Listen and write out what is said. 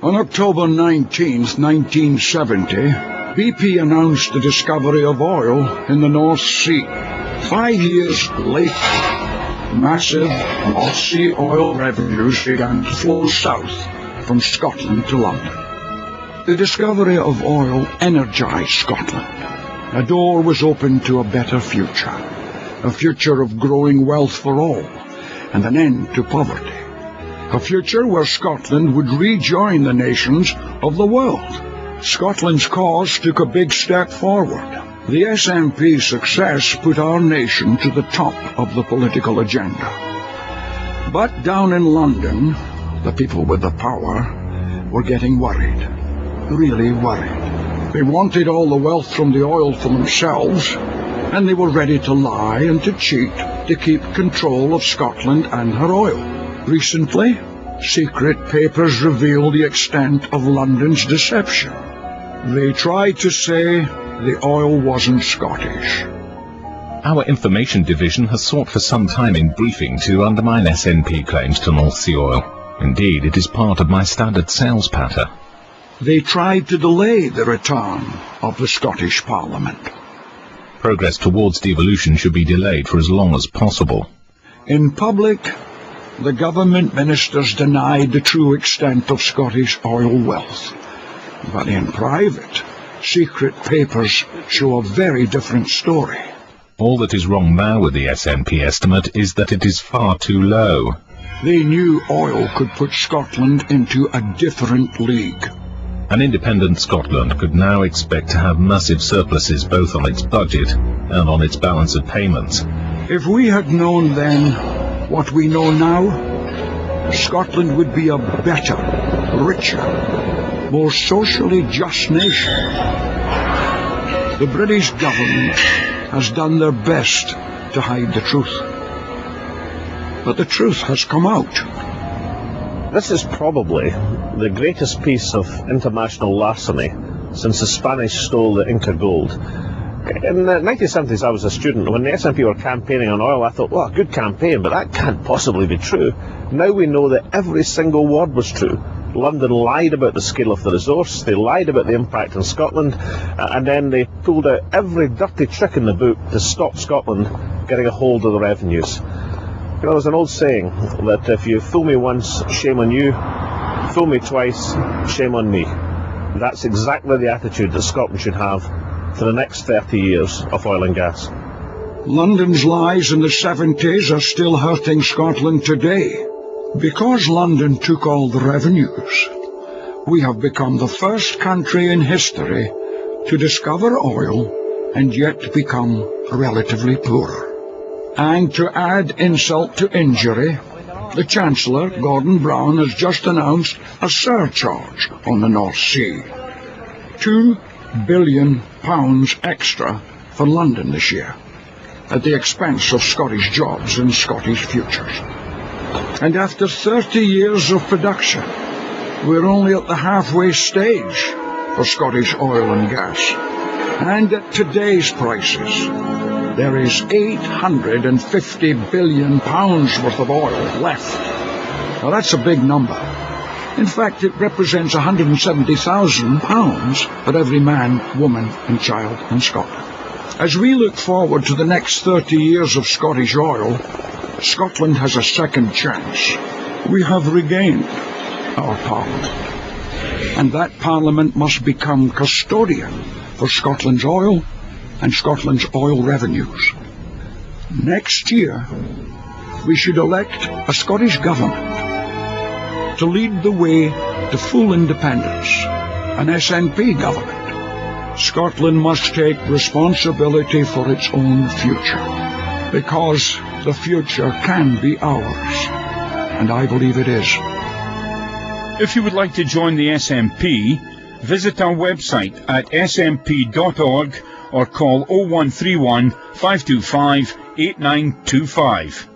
On October 19, 1970, BP announced the discovery of oil in the North Sea. 5 years later, massive North Sea oil revenues began to flow south from Scotland to London. The discovery of oil energized Scotland. A door was opened to a better future, a future of growing wealth for all, and an end to poverty. A future where Scotland would rejoin the nations of the world. Scotland's cause took a big step forward. The SNP's success put our nation to the top of the political agenda. But down in London, the people with the power were getting worried, really worried. They wanted all the wealth from the oil for themselves, and they were ready to lie and to cheat to keep control of Scotland and her oil. Recently, secret papers revealed the extent of London's deception. They tried to say the oil wasn't Scottish. Our information division has sought for some time in briefing to undermine SNP claims to North Sea oil. Indeed, it is part of my standard sales patter. They tried to delay the return of the Scottish Parliament. Progress towards devolution should be delayed for as long as possible. In public, the government ministers denied the true extent of Scottish oil wealth. But in private, secret papers show a very different story. All that is wrong now with the SNP estimate is that it is far too low. They knew oil could put Scotland into a different league. An independent Scotland could now expect to have massive surpluses both on its budget and on its balance of payments. If we had known then what we know now, Scotland would be a better, richer, more socially just nation. The British government has done their best to hide the truth. But the truth has come out. This is probably the greatest piece of international larceny since the Spanish stole the Inca gold. In the 1970s, I was a student. When the SNP were campaigning on oil, I thought, well, a good campaign, but that can't possibly be true. Now we know that every single word was true. London lied about the scale of the resource, they lied about the impact on Scotland, and then they pulled out every dirty trick in the book to stop Scotland getting a hold of the revenues. You know, there's an old saying that if you fool me once, shame on you. Fool me twice, shame on me. That's exactly the attitude that Scotland should have for the next 30 years of oil and gas. London's lies in the 70s are still hurting Scotland today. Because London took all the revenues, we have become the first country in history to discover oil and yet become relatively poorer. And to add insult to injury, the Chancellor, Gordon Brown, has just announced a surcharge on the North Sea. £2 billion extra for London this year, at the expense of Scottish jobs and Scottish futures. And after 30 years of production, we're only at the halfway stage for Scottish oil and gas. And at today's prices, there is £850 billion worth of oil left. Now that's a big number. In fact, it represents £170,000 for every man, woman and child in Scotland. As we look forward to the next 30 years of Scottish oil, Scotland has a second chance. We have regained our Parliament, and that Parliament must become custodian for Scotland's oil and Scotland's oil revenues. Next year, we should elect a Scottish government to lead the way to full independence, an SNP government. Scotland must take responsibility for its own future, because the future can be ours, and I believe it is. If you would like to join the SNP, visit our website at snp.org or call 0131 525 8925.